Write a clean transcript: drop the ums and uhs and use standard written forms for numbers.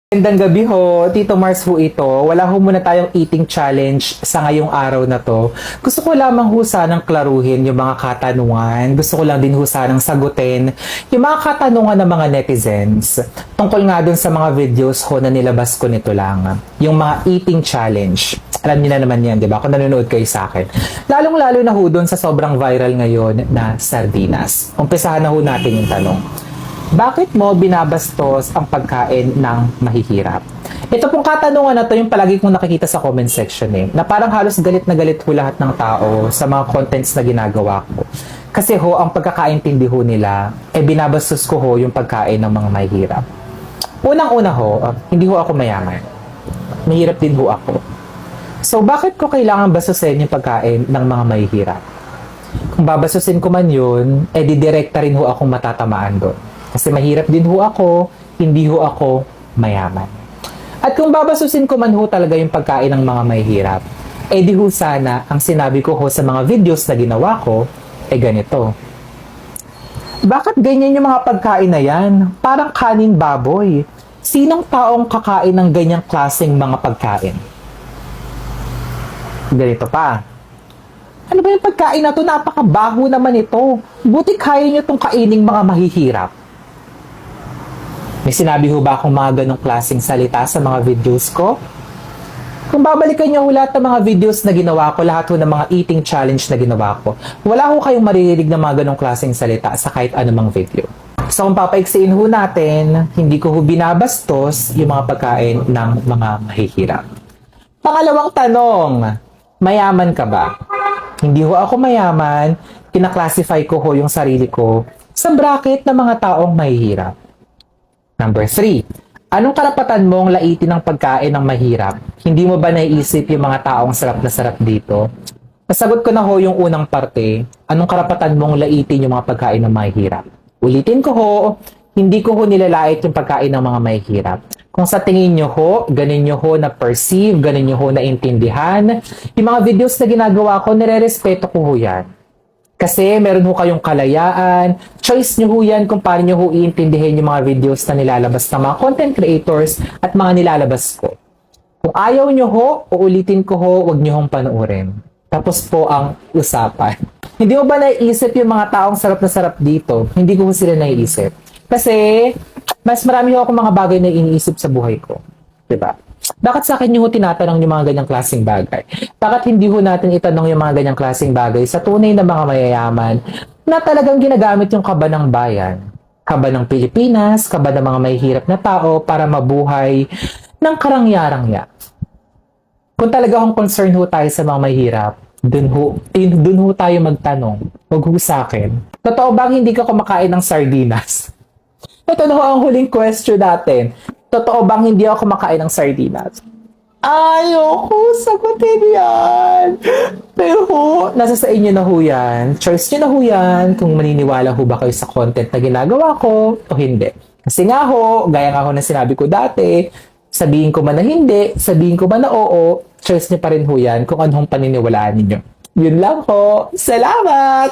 Magandang gabi ho, Tito Mars ho ito. Wala ho muna tayong eating challenge sa ngayong araw na to. Gusto ko lamang ho sanang klaruhin yung mga katanungan. Gusto ko lang din ho sanang sagutin yung mga katanungan ng mga netizens. Tungkol nga dun sa mga videos ho na nilabas ko nito lang. Yung mga eating challenge. Alam niyo na naman yan, di ba? Kung nanonood kayo sa akin. Lalong-lalo na ho dun sa sobrang viral ngayon na sardinas. Umpisahan na ho natin yung tanong. Bakit mo binabastos ang pagkain ng mahihirap? Ito pong katanungan na to yung palagi kong nakikita sa comment section na parang halos galit na galit ho lahat ng tao sa mga contents na ginagawa ko. Kasi ho, ang pagkakaintindi ho nila, binabastos ko ho yung pagkain ng mga mahihirap. Unang-una ho, hindi ho ako mayaman. Mahirap din ho ako. So, bakit ko kailangan bastusin yung pagkain ng mga mahihirap? Kung babasusin ko man yun, didirekta rin ho akong matatamaan doon. Kasi mahirap din ho ako, hindi ho ako mayaman. At kung babasusin ko man ho talaga yung pagkain ng mga mahihirap, di ho sana ang sinabi ko ho sa mga videos na ginawa ko, ganito. Bakit ganyan yung mga pagkain na yan? Parang kaning baboy. Sinong taong kakain ng ganyang klaseng mga pagkain? Ganito pa. Ano ba yung pagkain na to? Napakabaho naman ito. Buti kaya nyo itong kaining mga mahihirap. May sinabi ho ba akong mga ganong klaseng salita sa mga videos ko? Kung babalikan nyo ho lahat ng mga videos na ginawa ko, lahat ho ng mga eating challenge na ginawa ko, wala ho kayong maririnig ng mga ganong klaseng salita sa kahit anumang video. So kung papaiksiin ho natin, hindi ko ho binabastos yung mga pagkain ng mga mahihirap. Pangalawang tanong, mayaman ka ba? Hindi ho ako mayaman, kinaklasify ko ho yung sarili ko sa bracket ng mga taong mahihirap. Number 3, anong karapatan mong laitin ng pagkain ng mahirap? Hindi mo ba naiisip yung mga taong sarap na sarap dito? Nasagot ko na ho yung unang parte, anong karapatan mong laitin yung mga pagkain ng mahirap? Ulitin ko ho, hindi ko ho nilalait yung pagkain ng mga mahirap. Kung sa tingin nyo ho, ganin nyo ho na perceive, ganin nyo ho na intindihan, yung mga videos na ginagawa ko, nire-respeto ko ho yan. Kasi meron ho kayong kalayaan, choice nyo ho yan kung paano nyo ho iintindihin yung mga videos na nilalabas ng mga content creators at mga nilalabas ko. Kung ayaw nyo ho, uulitin ko ho, huwag nyo hong panoorin. Tapos po ang usapan. Hindi mo ba naiisip yung mga taong sarap na sarap dito? Hindi ko ho sila naiisip. Kasi, mas marami ho akong mga bagay na iniisip sa buhay ko. Diba? Bakit sa akin nyo ho tinatanong yung mga ganyang klaseng bagay? Bakit hindi ho natin itanong yung mga ganyang klaseng bagay sa tunay na mga mayayaman na talagang ginagamit yung kaba ng bayan, kaba ng Pilipinas, kaba ng mga mahihirap na tao para mabuhay ng karangya-rangya? Kung talaga hong concern ho tayo sa mga mahihirap, dun ho tayo magtanong. Huwag ho sa akin. Totoo bang hindi ka kumakain ng sardinas? Ito na ho ang huling question natin. Totoo bang hindi ako kumakain ng sardinas? Ayoko sagutin yan. Pero ho, nasa sa inyo na ho yan. Choice nyo na ho yan kung maniniwala ho ba kayo sa content na ginagawa ko o hindi. Kasi nga ho, gaya nga ho na sinabi ko dati, sabihin ko man na hindi, sabihin ko man na oo, choice nyo pa rin ho yan kung anong paniniwalaan ninyo. Yun lang ho. Salamat!